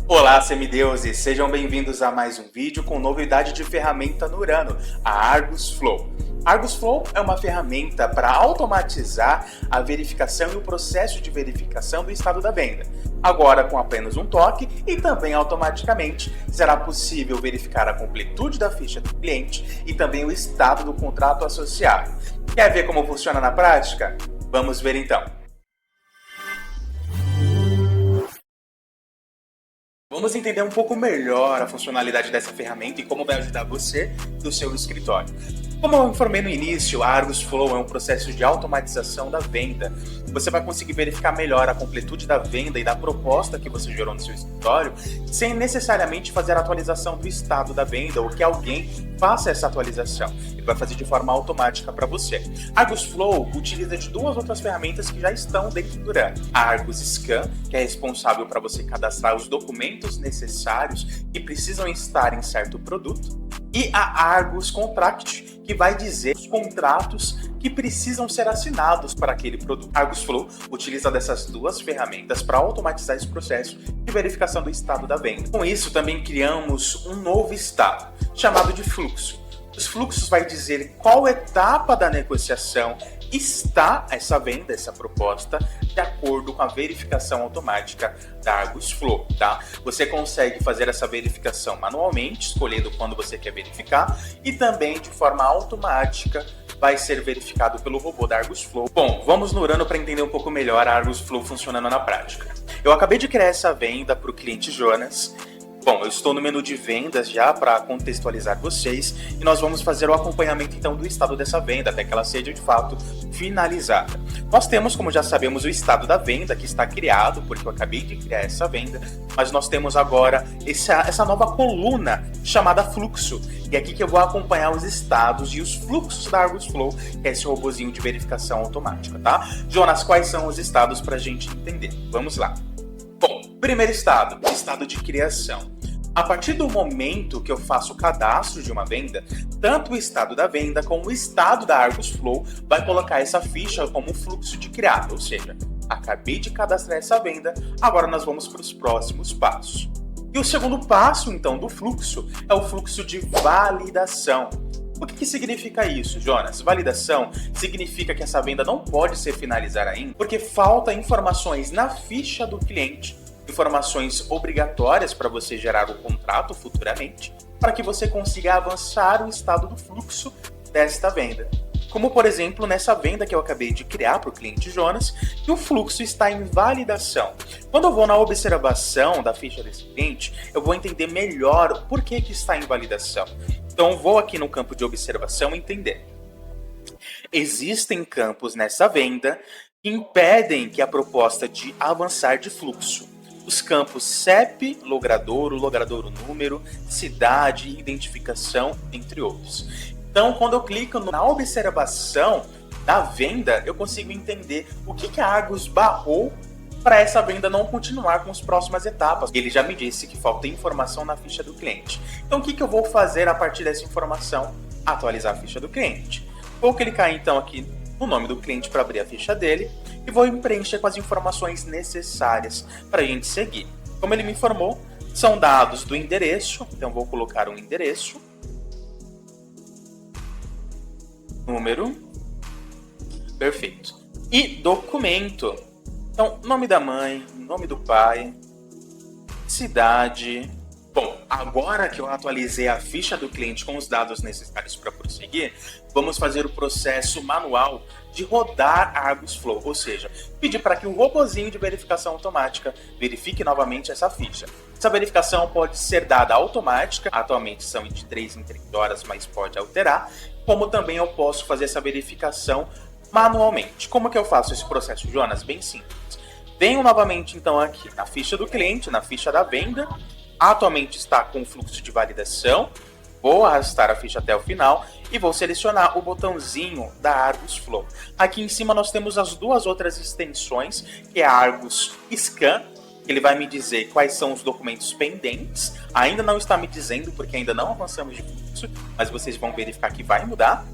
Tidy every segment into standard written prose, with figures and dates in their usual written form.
Olá, semideuses! Sejam bem-vindos a mais um vídeo com novidade de ferramenta no Urano, a Argus Flow. Argus Flow é uma ferramenta para automatizar a verificação e o processo de verificação do estado da venda. Agora, com apenas um toque e também automaticamente, será possível verificar a completude da ficha do cliente e também o estado do contrato associado. Quer ver como funciona na prática? Vamos ver então. Vamos entender um pouco melhor a funcionalidade dessa ferramenta e como vai ajudar você no seu escritório. Como eu informei no início, a Argus Flow é um processo de automatização da venda. Você vai conseguir verificar melhor a completude da venda e da proposta que você gerou no seu escritório, sem necessariamente fazer a atualização do estado da venda ou que alguém faça essa atualização. Ele vai fazer de forma automática para você. A Argus Flow utiliza de duas outras ferramentas que já estão dentro do Urano. A Argus Scan, que é responsável para você cadastrar os documentos necessários que precisam estar em certo produto, e a Argus Contract, que vai dizer os contratos que precisam ser assinados para aquele produto. A Argus Flow utiliza dessas duas ferramentas para automatizar esse processo de verificação do estado da venda. Com isso, também criamos um novo estado, chamado de fluxo. Os fluxos vai dizer qual etapa da negociação está essa venda, essa proposta, de acordo com a verificação automática da Argus Flow, tá? Você consegue fazer essa verificação manualmente, escolhendo quando você quer verificar, e também de forma automática vai ser verificado pelo robô da Argus Flow. Bom, vamos no Urano para entender um pouco melhor a Argus Flow funcionando na prática. Eu acabei de criar essa venda para o cliente Jonas. Bom, eu estou no menu de vendas já para contextualizar vocês e nós vamos fazer o acompanhamento então do estado dessa venda até que ela seja de fato finalizada. Nós temos, como já sabemos, o estado da venda que está criado, porque eu acabei de criar essa venda, mas nós temos agora essa nova coluna chamada fluxo. E é aqui que eu vou acompanhar os estados e os fluxos da Argus Flow, que é esse robozinho de verificação automática, tá? Jonas, quais são os estados para a gente entender? Vamos lá. Bom, primeiro estado, estado de criação. A partir do momento que eu faço o cadastro de uma venda, tanto o estado da venda como o estado da Argus Flow vai colocar essa ficha como fluxo de criado, ou seja, acabei de cadastrar essa venda, agora nós vamos para os próximos passos. E o segundo passo, então, do fluxo é o fluxo de validação. O que significa isso, Jonas? Validação significa que essa venda não pode ser finalizada ainda porque falta informações na ficha do cliente, informações obrigatórias para você gerar o contrato futuramente, para que você consiga avançar o estado do fluxo desta venda. Como, por exemplo, nessa venda que eu acabei de criar para o cliente Jonas, que o fluxo está em validação. Quando eu vou na observação da ficha desse cliente, eu vou entender melhor por que está em validação. Então, vou aqui no campo de observação entender. Existem campos nessa venda que impedem que a proposta de avançar de fluxo. Os campos CEP, logradouro, logradouro número, cidade, identificação, entre outros. Então, quando eu clico na observação da venda, eu consigo entender o que a Argus barrou para essa venda não continuar com as próximas etapas. Ele já me disse que falta informação na ficha do cliente. Então, o que eu vou fazer a partir dessa informação? Atualizar a ficha do cliente. Vou clicar então aqui no nome do cliente para abrir a ficha dele e vou preencher com as informações necessárias para a gente seguir. Como ele me informou, são dados do endereço, então vou colocar um endereço, número, perfeito, e documento. Então, nome da mãe, nome do pai, cidade. Bom, agora que eu atualizei a ficha do cliente com os dados necessários para prosseguir, vamos fazer o processo manual de rodar a Argus Flow, ou seja, pedir para que o robozinho de verificação automática verifique novamente essa ficha. Essa verificação pode ser dada automática, atualmente são de 3 em 3 horas, mas pode alterar, como também eu posso fazer essa verificação manualmente. Como que eu faço esse processo, Jonas? Bem simples. Venho novamente então aqui na ficha do cliente, na ficha da venda, atualmente está com o fluxo de validação, vou arrastar a ficha até o final e vou selecionar o botãozinho da Argus Flow. Aqui em cima nós temos as duas outras extensões, que é a Argus Scan, que ele vai me dizer quais são os documentos pendentes, ainda não está me dizendo porque ainda não avançamos de fluxo, mas vocês vão verificar que vai mudar.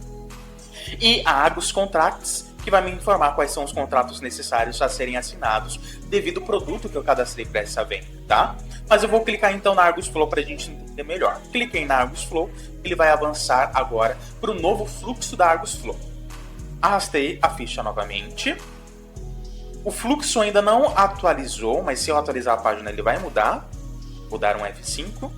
E a Argus Contracts, que vai me informar quais são os contratos necessários a serem assinados devido ao produto que eu cadastrei para essa venda, tá? Mas eu vou clicar então na Argus Flow para a gente entender melhor. Cliquei na Argus Flow, ele vai avançar agora para o novo fluxo da Argus Flow. Arrastei a ficha novamente. O fluxo ainda não atualizou, mas se eu atualizar a página ele vai mudar. Vou dar um F5.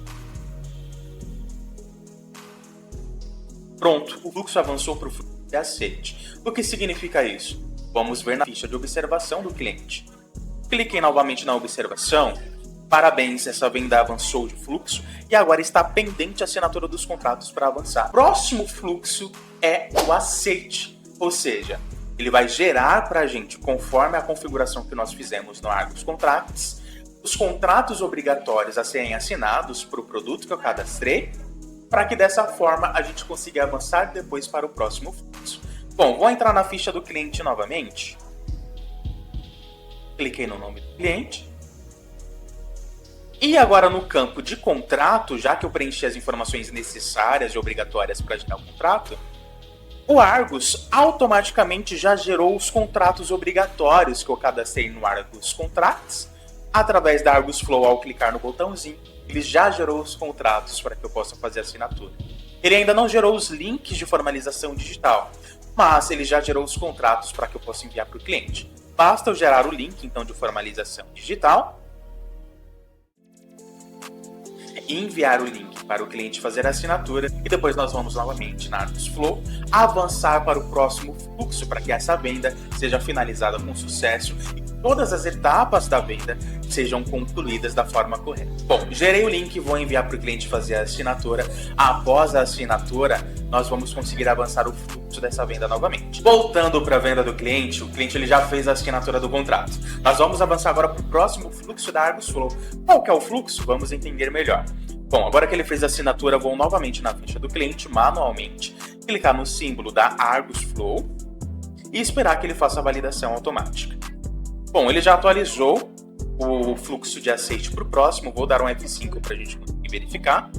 Pronto, o fluxo avançou para o fluxo de aceite. O que significa isso? Vamos ver na ficha de observação do cliente. Cliquei novamente na observação. Parabéns, essa venda avançou de fluxo e agora está pendente a assinatura dos contratos para avançar. Próximo fluxo é o aceite, ou seja, ele vai gerar para a gente, conforme a configuração que nós fizemos no Argus Contracts, os contratos obrigatórios a serem assinados para o produto que eu cadastrei, para que dessa forma a gente consiga avançar depois para o próximo fluxo. Bom, vou entrar na ficha do cliente novamente. Cliquei no nome do cliente. E agora no campo de contrato, já que eu preenchi as informações necessárias e obrigatórias para gerar o contrato, o Argus automaticamente já gerou os contratos obrigatórios que eu cadastrei no Argus Contracts. Através da Argus Flow, ao clicar no botãozinho, ele já gerou os contratos para que eu possa fazer a assinatura. Ele ainda não gerou os links de formalização digital, mas ele já gerou os contratos para que eu possa enviar para o cliente. Basta eu gerar o link então de formalização digital e enviar o link para o cliente fazer a assinatura, e depois nós vamos novamente na Argus Flow avançar para o próximo fluxo para que essa venda seja finalizada com sucesso e todas as etapas da venda sejam concluídas da forma correta. Bom, gerei o link e vou enviar para o cliente fazer a assinatura. Após a assinatura, nós vamos conseguir avançar o fluxo dessa venda novamente. Voltando para a venda do cliente, o cliente ele já fez a assinatura do contrato. Nós vamos avançar agora para o próximo fluxo da Argus Flow. Qual que é o fluxo? Vamos entender melhor. Bom, agora que ele fez a assinatura, vou novamente na ficha do cliente, manualmente, clicar no símbolo da Argus Flow e esperar que ele faça a validação automática. Bom, ele já atualizou o fluxo de aceite para o próximo, vou dar um F5 para a gente conseguir verificar.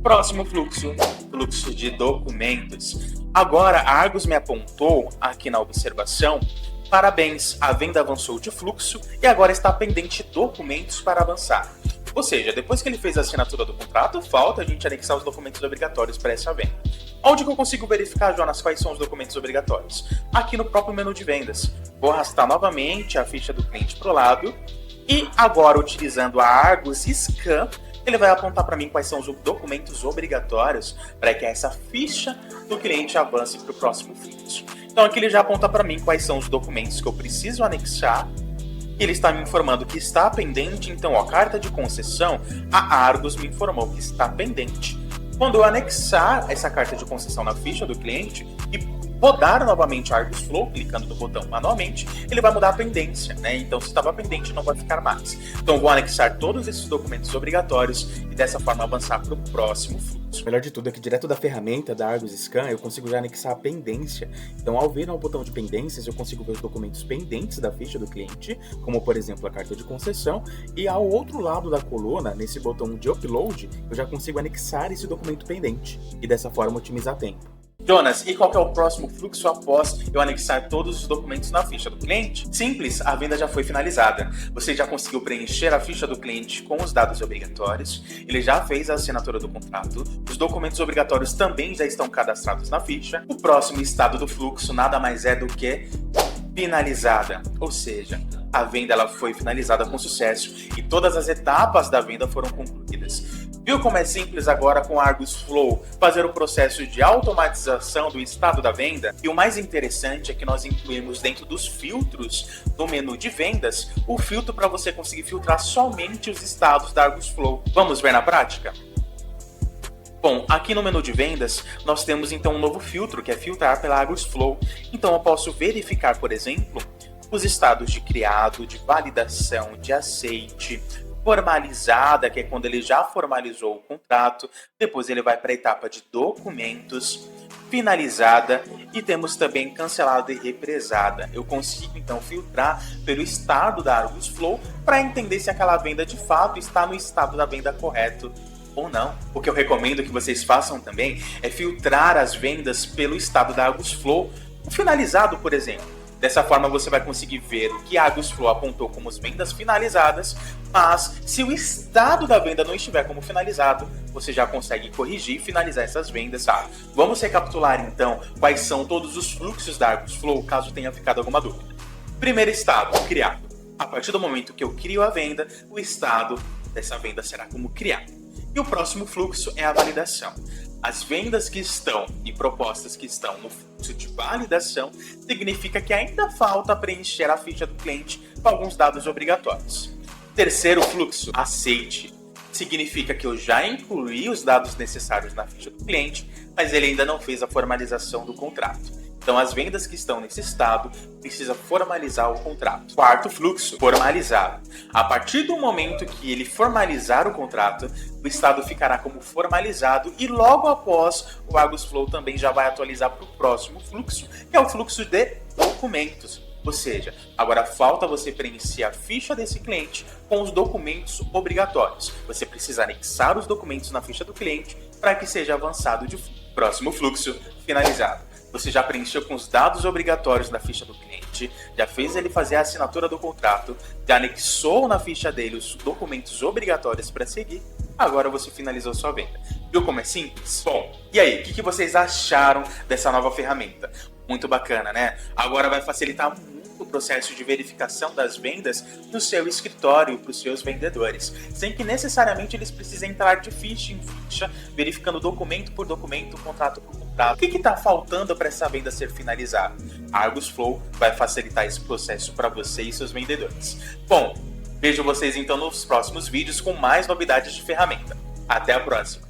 Próximo fluxo, fluxo de documentos. Agora a Argus me apontou aqui na observação: parabéns, a venda avançou de fluxo e agora está pendente documentos para avançar. Ou seja, depois que ele fez a assinatura do contrato, falta a gente anexar os documentos obrigatórios para essa venda. Onde que eu consigo verificar, Jonas, quais são os documentos obrigatórios? Aqui no próprio menu de vendas. Vou arrastar novamente a ficha do cliente para o lado e agora, utilizando a Argus Scan, ele vai apontar para mim quais são os documentos obrigatórios para que essa ficha do cliente avance para o próximo fluxo. Então aqui ele já aponta para mim quais são os documentos que eu preciso anexar. Ele está me informando que está pendente, então a carta de concessão, a Argus me informou que está pendente. Quando eu anexar essa carta de concessão na ficha do cliente e rodar novamente a Argus Flow, clicando no botão manualmente, ele vai mudar a pendência, né? Então se estava pendente não vai ficar mais. Então eu vou anexar todos esses documentos obrigatórios e dessa forma avançar para o próximo fluxo. O melhor de tudo é que direto da ferramenta da Argus Scan eu consigo já anexar a pendência. Então ao vir no botão de pendências eu consigo ver os documentos pendentes da ficha do cliente, como por exemplo a carta de concessão, e ao outro lado da coluna, nesse botão de upload, eu já consigo anexar esse documento pendente e dessa forma otimizar tempo. Jonas, e qual que é o próximo fluxo após eu anexar todos os documentos na ficha do cliente? Simples, a venda já foi finalizada. Você já conseguiu preencher a ficha do cliente com os dados obrigatórios, ele já fez a assinatura do contrato, os documentos obrigatórios também já estão cadastrados na ficha. O próximo estado do fluxo nada mais é do que finalizada, ou seja, a venda ela foi finalizada com sucesso e todas as etapas da venda foram concluídas. Viu como é simples agora com a Argus Flow fazer o processo de automatização do estado da venda? E o mais interessante é que nós incluímos dentro dos filtros do menu de vendas o filtro para você conseguir filtrar somente os estados da Argus Flow. Vamos ver na prática? Bom, aqui no menu de vendas nós temos então um novo filtro que é filtrar pela Argus Flow. Então eu posso verificar, por exemplo, os estados de criado, de validação, de aceite, formalizada, que é quando ele já formalizou o contrato, depois ele vai para a etapa de documentos, finalizada e temos também cancelada e represada. Eu consigo então filtrar pelo estado da Argus Flow para entender se aquela venda de fato está no estado da venda correto ou não. O que eu recomendo que vocês façam também é filtrar as vendas pelo estado da Argus Flow. O finalizado, por exemplo, Dessa forma você vai conseguir ver o que a Argus Flow apontou como as vendas finalizadas, mas se o estado da venda não estiver como finalizado, você já consegue corrigir e finalizar essas vendas. Tá? Vamos recapitular então quais são todos os fluxos da Argus Flow, caso tenha ficado alguma dúvida. Primeiro estado, criado. A partir do momento que eu crio a venda, o estado dessa venda será como criado. E o próximo fluxo é a validação. As vendas que estão e propostas que estão no fluxo de validação significa que ainda falta preencher a ficha do cliente com alguns dados obrigatórios. Terceiro fluxo, aceite. Significa que eu já incluí os dados necessários na ficha do cliente, mas ele ainda não fez a formalização do contrato. Então, as vendas que estão nesse estado precisam formalizar o contrato. Quarto fluxo, formalizado. A partir do momento que ele formalizar o contrato, o estado ficará como formalizado e logo após o Argus Flow também já vai atualizar para o próximo fluxo, que é o fluxo de documentos. Ou seja, agora falta você preencher a ficha desse cliente com os documentos obrigatórios. Você precisa anexar os documentos na ficha do cliente para que seja avançado de fluxo. Próximo fluxo, finalizado. Você já preencheu com os dados obrigatórios da ficha do cliente, já fez ele fazer a assinatura do contrato, já anexou na ficha dele os documentos obrigatórios para seguir, agora você finalizou sua venda. Viu como é simples? Bom, e aí, o que vocês acharam dessa nova ferramenta? Muito bacana, né? Agora vai facilitar muito o processo de verificação das vendas no seu escritório para os seus vendedores, sem que necessariamente eles precisem entrar de ficha em ficha, verificando documento por documento, contrato por contrato. O que está faltando para essa venda ser finalizada? A Argus Flow vai facilitar esse processo para você e seus vendedores. Bom, vejo vocês então nos próximos vídeos com mais novidades de ferramenta. Até a próxima!